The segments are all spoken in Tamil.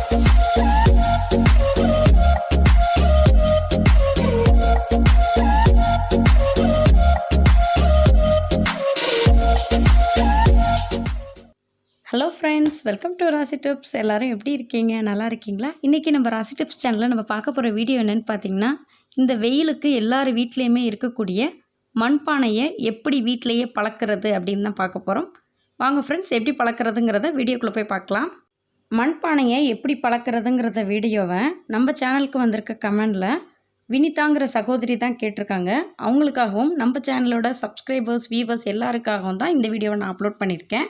ஹலோ ஃப்ரெண்ட்ஸ், வெல்கம் டு ராசி டிப்ஸ். எல்லோரும் எப்படி இருக்கீங்க? நல்லா இருக்கீங்களா? இன்றைக்கி நம்ம ராசி டிப்ஸ் சேனலில் நம்ம பார்க்க போகிற வீடியோ என்னென்னு பார்த்தீங்கன்னா, இந்த வெயிலுக்கு எல்லார் வீட்லேயுமே இருக்கக்கூடிய மண்பானையை எப்படி வீட்டிலையே பழக்கிறது அப்படின்னு தான் பார்க்க போகிறோம். வாங்க ஃப்ரெண்ட்ஸ், எப்படி பழக்கிறதுங்கிறத வீடியோக்குள்ளே போய் பார்க்கலாம். மண்பானையை எப்படி பழக்கிறதுங்கிறத வீடியோவை நம்ம சேனலுக்கு வந்திருக்க கமெண்டில் வினிதாங்கிற சகோதரி தான் கேட்டிருக்காங்க. அவங்களுக்காகவும் நம்ம சேனலோட சப்ஸ்கிரைபர்ஸ், வியூவர்ஸ் எல்லாருக்காகவும் தான் இந்த வீடியோவை நான் அப்லோட் பண்ணியிருக்கேன்.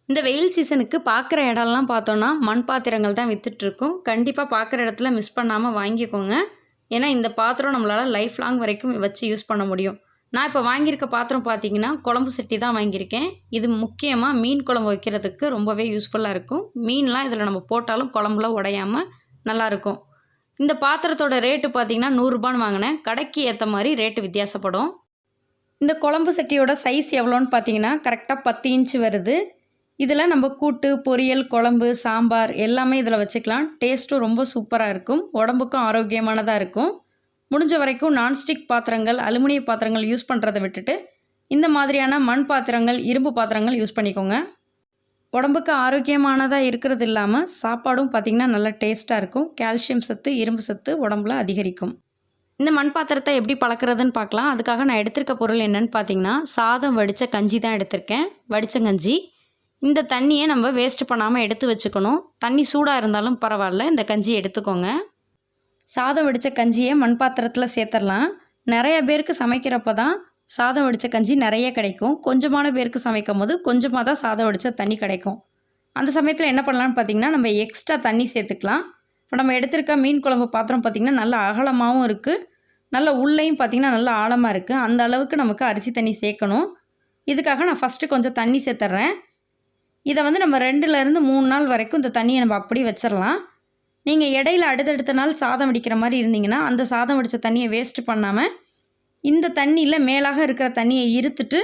இந்த வெயில் சீசனுக்கு பார்க்குற இடம்லாம் பார்த்தோன்னா மண் பாத்திரங்கள் தான் விற்றுட்ருக்கோம். கண்டிப்பாக பார்க்குற இடத்துல மிஸ் பண்ணாமல் வாங்கிக்கோங்க. ஏன்னா இந்த பாத்திரம் நம்மளால் லைஃப் லாங் வரைக்கும் வச்சு யூஸ் பண்ண முடியும். நான் இப்போ வாங்கியிருக்க பாத்திரம் பார்த்தீங்கன்னா குழம்பு சட்டி தான் வாங்கியிருக்கேன். இது முக்கியமாக மீன் குழம்பு வைக்கிறதுக்கு ரொம்பவே யூஸ்ஃபுல்லாக இருக்கும். மீன்லாம் இதில் நம்ம போட்டாலும் குழம்புல உடையாமல் நல்லாயிருக்கும். இந்த பாத்திரத்தோட ரேட்டு பார்த்திங்கன்னா 100 ரூபான்னு வாங்கினேன். கடைக்கு ஏற்ற மாதிரி ரேட்டு வித்தியாசப்படும். இந்த குழம்பு சட்டியோட சைஸ் எவ்வளோன்னு பார்த்தீங்கன்னா கரெக்டாக 10 இன்ச்சு வருது. இதில் நம்ம கூட்டு, பொரியல், குழம்பு, சாம்பார் எல்லாமே இதில் வச்சுக்கலாம். டேஸ்ட்டும் ரொம்ப சூப்பராக இருக்கும். உடம்புக்கும் ஆரோக்கியமானதாக இருக்கும். முடிஞ்ச வரைக்கும் நான்ஸ்டிக் பாத்திரங்கள், அலுமினிய பாத்திரங்கள் யூஸ் பண்ணுறதை விட்டுட்டு இந்த மாதிரியான மண் பாத்திரங்கள், இரும்பு பாத்திரங்கள் யூஸ் பண்ணிக்கோங்க. உடம்புக்கு ஆரோக்கியமானதாக இருக்கிறது இல்லாமல் சாப்பாடும் பார்த்திங்கன்னா நல்லா டேஸ்ட்டாக இருக்கும். கால்சியம் சத்து, இரும்பு சத்து உடம்புல அதிகரிக்கும். இந்த மண் பாத்திரத்தை எப்படி பழக்கிறதுன்னு பார்க்கலாம். அதுக்காக நான் எடுத்திருக்க பொருள் என்னென்னு பார்த்தீங்கன்னா, சாதம் வடித்த கஞ்சி தான் எடுத்திருக்கேன். வடித்த கஞ்சி. இந்த தண்ணியை நம்ம வேஸ்ட் பண்ணாமல் எடுத்து வச்சுக்கணும். தண்ணி சூடாக இருந்தாலும் பரவாயில்ல, இந்த கஞ்சியை எடுத்துக்கோங்க. சாதம் வடித்த கஞ்சியை மண் பாத்திரத்தில் சேர்த்துடலாம். நிறைய பேருக்கு சமைக்கிறப்ப தான் சாதம் வடித்த கஞ்சி நிறைய கிடைக்கும். கொஞ்சமான பேருக்கு சமைக்கும் போது கொஞ்சமாக தான் சாதம் வடித்த தண்ணி கிடைக்கும். அந்த சமயத்தில் என்ன பண்ணலான்னு பார்த்திங்கன்னா, நம்ம எக்ஸ்ட்ரா தண்ணி சேர்த்துக்கலாம். இப்போ நம்ம எடுத்திருக்க மீன் குழம்பு பாத்திரம் பார்த்திங்கன்னா நல்ல அகலமாகவும் இருக்குது, நல்ல உள்ளேயும் பார்த்திங்கன்னா நல்ல ஆழமாக இருக்குது. அந்த அளவுக்கு நமக்கு அரிசி தண்ணி சேர்க்கணும். இதுக்காக நான் ஃபஸ்ட்டு கொஞ்சம் தண்ணி சேர்த்துட்றேன். இதை வந்து நம்ம 2லேருந்து 3 நாள் வரைக்கும் இந்த தண்ணியை நம்ம அப்படியே வச்சிடலாம். நீங்கள் இடையில அடுத்தடுத்த நாள் சாதம் வடிக்கிற மாதிரி இருந்தீங்கன்னா அந்த சாதம் வடித்த தண்ணியை வேஸ்ட் பண்ணாமல் இந்த தண்ணியில் மேலாக இருக்கிற தண்ணியை இருத்துட்டு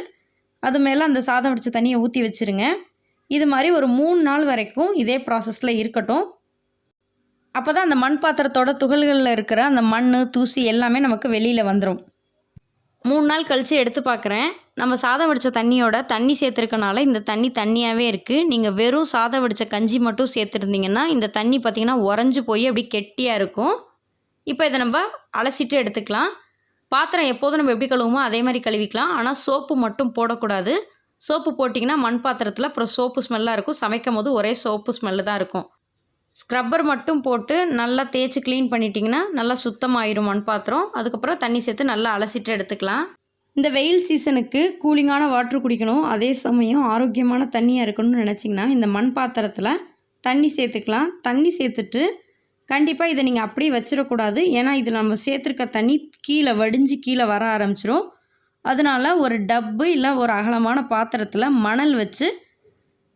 அது மேலே அந்த சாதம் வடித்த தண்ணியை ஊற்றி வச்சுருங்க. இது மாதிரி ஒரு 3 நாள் வரைக்கும் இதே ப்ராசஸில் இருக்கட்டும். அப்போ தான் அந்த மண் பாத்திரத்தோட துகள்களில் இருக்கிற அந்த மண், தூசி எல்லாமே நமக்கு வெளியில் வந்துடும். 3 நாள் கழித்து எடுத்து பார்க்குறேன். நம்ம சாதம் வடித்த தண்ணியோட தண்ணி சேர்த்துருக்கனால இந்த தண்ணி தண்ணியாகவே இருக்குது. நீங்கள் வெறும் சாதம் வடித்த கஞ்சி மட்டும் சேர்த்துருந்தீங்கன்னா இந்த தண்ணி பார்த்திங்கன்னா உறைஞ்சி போய் அப்படி கெட்டியாக இருக்கும். இப்போ இதை நம்ம அலசிட்டு எடுத்துக்கலாம். பாத்திரம் எப்போதும் நம்ம எப்படி கழுவுமோ அதே மாதிரி கழுவிக்கலாம். ஆனால் சோப்பு மட்டும் போடக்கூடாது. சோப்பு போட்டிங்கன்னா மண் பாத்திரத்தில் அப்புறம் சோப்பு ஸ்மெல்லாக இருக்கும். சமைக்கும் போது ஒரே சோப்பு ஸ்மெல்லு தான் இருக்கும். ஸ்க்ரப்பர் மட்டும் போட்டு நல்லா தேய்ச்சி க்ளீன் பண்ணிட்டிங்கன்னா நல்லா சுத்தமாயிரும் மண் பாத்திரம். அதுக்கப்புறம் தண்ணி சேர்த்து நல்லா அலசிட்டு எடுத்துக்கலாம். இந்த வெயில் சீசனுக்கு கூலிங்கான வாட்ரு குடிக்கணும், அதே சமயம் ஆரோக்கியமான தண்ணியாக இருக்கணும்னு நினச்சிங்கன்னா இந்த மண் பாத்திரத்தில் தண்ணி சேர்த்துக்கலாம். தண்ணி சேர்த்துட்டு கண்டிப்பாக இதை நீங்கள் அப்படியே வச்சிடக்கூடாது. ஏன்னா இதில் நம்ம சேர்த்துருக்க தண்ணி கீழே வடிஞ்சு கீழே வர ஆரம்பிச்சிரும். அதனால் ஒரு டப்பு இல்லை ஒரு அகலமான பாத்திரத்தில் மணல் வச்சு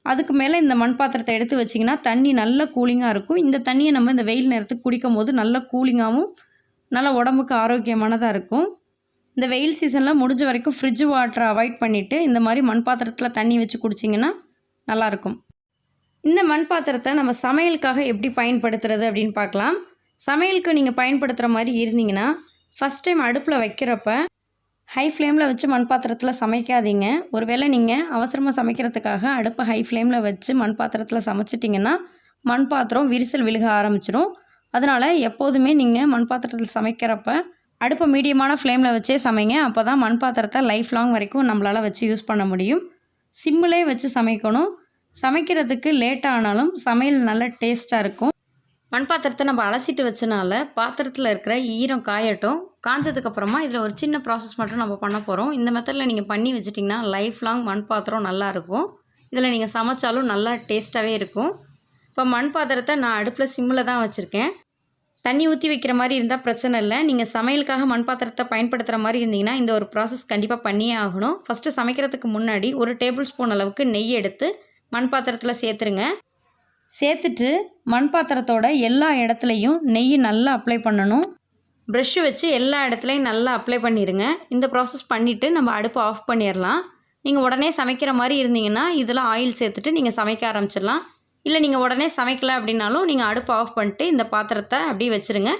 அதுக்கு மேலே இந்த மண் பாத்திரத்தை எடுத்து வச்சிங்கன்னா தண்ணி நல்ல கூலிங்காக இருக்கும். இந்த தண்ணியை நம்ம இந்த வெயில் நேரத்துக்கு குடிக்கும் போது நல்ல கூலிங்காகவும் நல்ல உடம்புக்கு ஆரோக்கியமானதாக இருக்கும். இந்த வெயில் சீசனில் முடிஞ்ச வரைக்கும் ஃப்ரிட்ஜ் வாட்டரை அவாய்ட் பண்ணிவிட்டு இந்த மாதிரி மண் பாத்திரத்தில் தண்ணி வச்சு குடிச்சிங்கன்னா நல்லாயிருக்கும். இந்த மண் பாத்திரத்தை நம்ம சமையலுக்காக எப்படி பயன்படுத்துறது அப்படின்னு பார்க்கலாம். சமையலுக்கு நீங்கள் பயன்படுத்துகிற மாதிரி இருந்தீங்கன்னா ஃபஸ்ட் டைம் அடுப்பில் வைக்கிறப்ப ஹை ஃப்ளேமில் வச்சு மண் பாத்திரத்தில் சமைக்காதீங்க. ஒருவேளை நீங்கள் அவசரமாக சமைக்கிறதுக்காக அடுப்பை ஹை ஃப்ளேமில் வச்சு மண் பாத்திரத்தில் சமைச்சிட்டிங்கன்னா மண் பாத்திரம் விரிசல் விழுக ஆரம்பிச்சிடும். அதனால் எப்போதுமே நீங்கள் மண் பாத்திரத்தில் சமைக்கிறப்ப அடுப்பை மீடியமான ஃப்ளேமில் வச்சே சமைங்க. அப்போ தான் மண் பாத்திரத்தை லைஃப் லாங் வரைக்கும் நம்மளால் வச்சு யூஸ் பண்ண முடியும். சிம்மிலே வச்சு சமைக்கணும். சமைக்கிறதுக்கு லேட்டாக ஆனாலும் சமையல் நல்ல டேஸ்ட்டாக இருக்கும். மண் பாத்திரத்தை நம்ம அலசிட்டு வச்சனால பாத்திரத்தில் இருக்கிற ஈரம் காயட்டும். காஞ்சதுக்கப்புறமா இதில் ஒரு சின்ன ப்ராசஸ் மட்டும் நம்ம பண்ண போகிறோம். இந்த மெத்தடில் நீங்கள் பண்ணி வச்சிட்டிங்கன்னா லைஃப் லாங் மண் பாத்திரம் நல்லாயிருக்கும். இதில் நீங்கள் சமைச்சாலும் நல்லா டேஸ்ட்டாகவே இருக்கும். இப்போ மண் பாத்திரத்தை நான் அடுப்பில் சிம்மில் தான் வச்சுருக்கேன். தண்ணி ஊற்றி வைக்கிற மாதிரி இருந்தால் பிரச்சனை இல்லை. நீங்கள் சமையலுக்காக மண் பாத்திரத்தை பயன்படுத்துகிற மாதிரி இருந்தீங்கன்னா இந்த ஒரு ப்ராசஸ் கண்டிப்பாக பண்ணியே ஆகணும். ஃபஸ்ட்டு சமைக்கிறதுக்கு முன்னாடி 1 டேபிள் ஸ்பூன் அளவுக்கு நெய் எடுத்து மண் பாத்திரத்தில் சேர்த்துருங்க. சேர்த்துட்டு மண் பாத்திரத்தோட எல்லா இடத்துலையும் நெய் நல்லா அப்ளை பண்ணணும். ப்ரஷ்ஷு வச்சு எல்லா இடத்துலையும் நல்லா அப்ளை பண்ணிடுங்க. இந்த ப்ராசஸ் பண்ணிவிட்டு நம்ம அடுப்பை ஆஃப் பண்ணிடலாம். நீங்கள் உடனே சமைக்கிற மாதிரி இருந்தீங்கன்னா இதில் ஆயில் சேர்த்துட்டு நீங்கள் சமைக்க ஆரம்பிச்சிடலாம். இல்லை நீங்கள் உடனே சமைக்கலை அப்படின்னாலும் நீங்கள் அடுப்பு ஆஃப் பண்ணிட்டு இந்த பாத்திரத்தை அப்படியே வச்சுருங்க.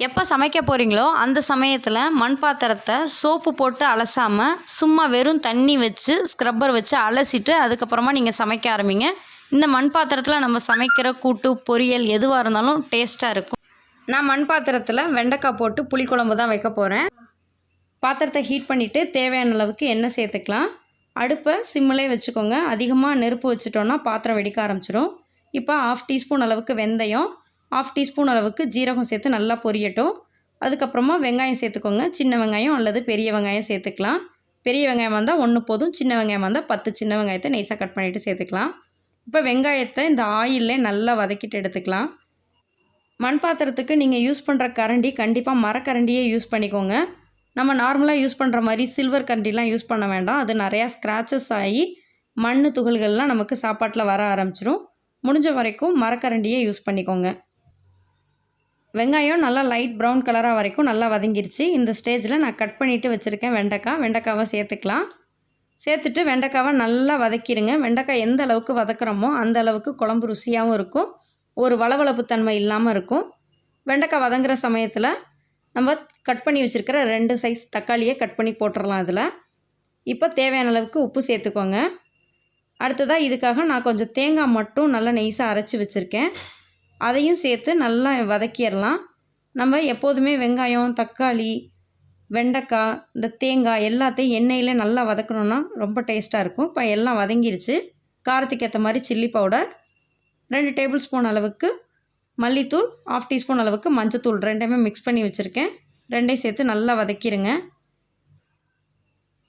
எப்போ சமைக்க போகிறீங்களோ அந்த சமயத்தில் மண் பாத்திரத்தை சோப்பு போட்டு அலசாமல் சும்மா வெறும் தண்ணி வச்சு ஸ்க்ரப்பர் வச்சு அலசிட்டு அதுக்கப்புறமா நீங்கள் சமைக்க ஆரம்பிங்க. இந்த மண் பாத்திரத்தில் நம்ம சமைக்கிற கூட்டு பொரியல் எதுவாக இருந்தாலும் டேஸ்ட்டாக இருக்கும். நான் மண் பாத்திரத்தில் வெண்டைக்காய் போட்டு புளிக்குழம்பு தான் வைக்க போகிறேன். பாத்திரத்தை ஹீட் பண்ணிவிட்டு தேவையான அளவுக்கு எண்ணெய் சேர்த்துக்கலாம். அடுப்பை சிம்மிலே வச்சுக்கோங்க. அதிகமாக நெருப்பு வச்சுட்டோன்னா பாத்திரம் வெடிக்க ஆரம்பிச்சிடும். இப்போ 1/2 டீஸ்பூன் அளவுக்கு வெந்தயம், 1/2 டீஸ்பூன் அளவுக்கு ஜீரகம் சேர்த்து நல்லா பொரியட்டும். அதுக்கப்புறமா வெங்காயம் சேர்த்துக்கோங்க. சின்ன வெங்காயம் அல்லது பெரிய வெங்காயம் சேர்த்துக்கலாம். பெரிய வெங்காயம் வந்தால் 1 போதும், சின்ன வெங்காயம் வந்தால் 10 சின்ன வெங்காயத்தை நைஸாக கட் பண்ணிவிட்டு சேர்த்துக்கலாம். இப்போ வெங்காயத்தை இந்த ஆயிலே நல்லா வதக்கிட்டு எடுத்துக்கலாம். மண் பாத்திரத்துக்கு நீங்கள் யூஸ் பண்ணுற கரண்டி கண்டிப்பாக மரக்கரண்டியே யூஸ் பண்ணிக்கோங்க. நம்ம நார்மலாக யூஸ் பண்ணுற மாதிரி சில்வர் கரண்டிலாம் யூஸ் பண்ண வேண்டாம். அது நிறையா ஸ்க்ராச்சஸ் ஆகி மண் துகள்கள்லாம் நமக்கு சாப்பாட்டில் வர ஆரம்பிச்சிடும். முடிஞ்ச வரைக்கும் மரக்கரண்டியே யூஸ் பண்ணிக்கோங்க. வெங்காயம் நல்லா லைட் ப்ரௌன் கலராக வரைக்கும் நல்லா வதங்கிருச்சு. இந்த ஸ்டேஜில் நான் கட் பண்ணிவிட்டு வச்சுருக்கேன் வெண்டைக்காவை சேர்த்துக்கலாம். சேர்த்துட்டு வெண்டைக்காவை நல்லா வதக்கிடுங்க. வெண்டைக்காய் எந்த அளவுக்கு வதக்குறோமோ அந்த அளவுக்கு குழம்பு ருசியாகவும் இருக்கும், ஒரு வளவளப்பு தன்மை இல்லாமல் இருக்கும். வெண்டைக்காய் வதங்குற சமயத்தில் நம்ம கட் பண்ணி வச்சுருக்கிற 2 சைஸ் தக்காளியை கட் பண்ணி போட்டுடலாம் அதில். இப்போ தேவையான அளவுக்கு உப்பு சேர்த்துக்கோங்க. அடுத்ததாக இதுக்காக நான் கொஞ்சம் தேங்காய் மட்டும் நல்லா நெய்ஸாக அரைச்சி வச்சுருக்கேன். அதையும் சேர்த்து நல்லா வதக்கிடலாம். நம்ம எப்போதுமே வெங்காயம், தக்காளி, வெண்டைக்காய், இந்த தேங்காய் எல்லாத்தையும் எண்ணெயில் நல்லா வதக்கணுன்னா ரொம்ப டேஸ்ட்டாக இருக்கும். இப்போ எல்லாம் வதங்கிருச்சு. காரத்துக்கு ஏற்ற மாதிரி சில்லி பவுடர், 2 டேபிள் ஸ்பூன் அளவுக்கு மல்லித்தூள், 1/2 டீஸ்பூன் அளவுக்கு மஞ்சத்தூள், ரெண்டையுமே மிக்ஸ் பண்ணி வச்சுருக்கேன். ரெண்டையும் சேர்த்து நல்லா வதக்கிடுங்க.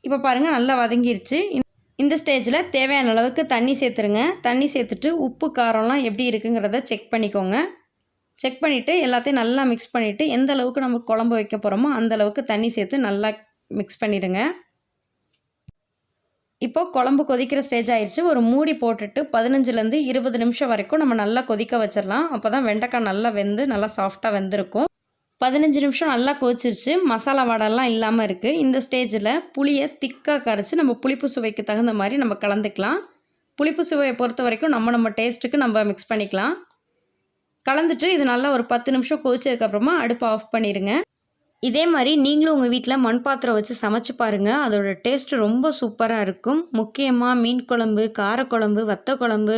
இப்போ பாருங்கள் நல்லா வதங்கிருச்சு. இந்த ஸ்டேஜில் தேவையான அளவுக்கு தண்ணி சேர்த்துருங்க. தண்ணி சேர்த்துட்டு உப்பு காரம்லாம் எப்படி இருக்குங்கிறத செக் பண்ணிக்கோங்க. செக் பண்ணிவிட்டு எல்லாத்தையும் நல்லா மிக்ஸ் பண்ணிவிட்டு எந்த அளவுக்கு நம்ம குழம்பு வைக்க போகிறோமோ அந்த அளவுக்கு தண்ணி சேர்த்து நல்லா மிக்ஸ் பண்ணிடுங்க. இப்போ குழம்பு கொதிக்கிற ஸ்டேஜ் ஆயிடுச்சு. ஒரு மூடி போட்டுட்டு 15லேருந்து 20 நிமிஷம் வரைக்கும் நம்ம நல்லா கொதிக்க வச்சிடலாம். அப்போ தான் வெண்டைக்காய் நல்லா வெந்து நல்லா சாஃப்டாக வெந்திருக்கும். 15 நிமிஷம் நல்லா கொதிச்சிருச்சு. மசாலா வாடெல்லாம் இல்லாமல் இருக்குது. இந்த ஸ்டேஜில் புளியை திக்காக கரைச்சி நம்ம புளிப்பு சுவைக்கு தகுந்த மாதிரி நம்ம கலந்துக்கலாம். புளிப்பு சுவையை பொறுத்த வரைக்கும் நம்ம டேஸ்ட்டுக்கு நம்ம மிக்ஸ் பண்ணிக்கலாம். கலந்துட்டு இது நல்லா ஒரு 10 நிமிஷம் கொதிச்சதுக்கப்புறமா அடுப்பை ஆஃப் பண்ணிடுங்க. இதே மாதிரி நீங்களும் உங்கள் வீட்டில் மண் பாத்திரம் வச்சு சமைச்சு பாருங்கள். அதோடய டேஸ்ட்டு ரொம்ப சூப்பராக இருக்கும். முக்கியமாக மீன் குழம்பு, காரக்குழம்பு, வத்த குழம்பு,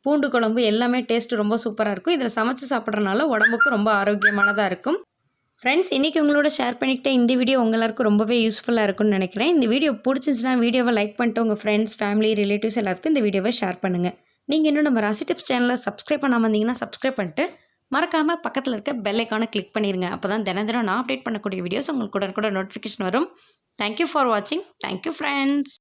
பூண்டு குழம்பு எல்லாமே டேஸ்ட்டு ரொம்ப சூப்பராக இருக்கும். இதில் சமைச்சு சாப்பிட்றதுனால உடம்புக்கு ரொம்ப ஆரோக்கியமானதாக இருக்கும். ஃப்ரெண்ட்ஸ், இன்றைக்கி உங்களோட ஷேர் பண்ணிக்கிட்ட இந்த வீடியோ எல்லாருக்கும் ரொம்பவே யூஸ்ஃபுல்லாக இருக்கும்னு நினைக்கிறேன். இந்த வீடியோ பிடிச்சிருந்துச்சுன்னா வீடியோவை லைக் பண்ணிட்டு உங்கள் ஃப்ரெண்ட்ஸ், ஃபேமிலி, ரிலேட்டிவ்ஸ் எல்லாத்துக்கும் இந்த வீடியோவை ஷேர் பண்ணுங்கள். நீங்கள் இன்னும் நம்ம ராசி டிப்ஸ் சேனலை சப்ஸ்கிரைப் பண்ணாமல் இருந்தீங்கன்னா சப்ஸ்கிரைப் பண்ணிட்டு மறக்காமல் பக்கத்தில் இருக்க பெல் ஐக்கானை கிளிக் பண்ணிடுங்க. அப்போ தான் தினம் நான் அப்டேட் பண்ணக்கூடிய வீடியோஸ் உங்களுக்கு கூட நோட்டிஃபிகேஷன் வரும். தேங்க்யூ ஃபார் வாட்சிங். Thank you friends.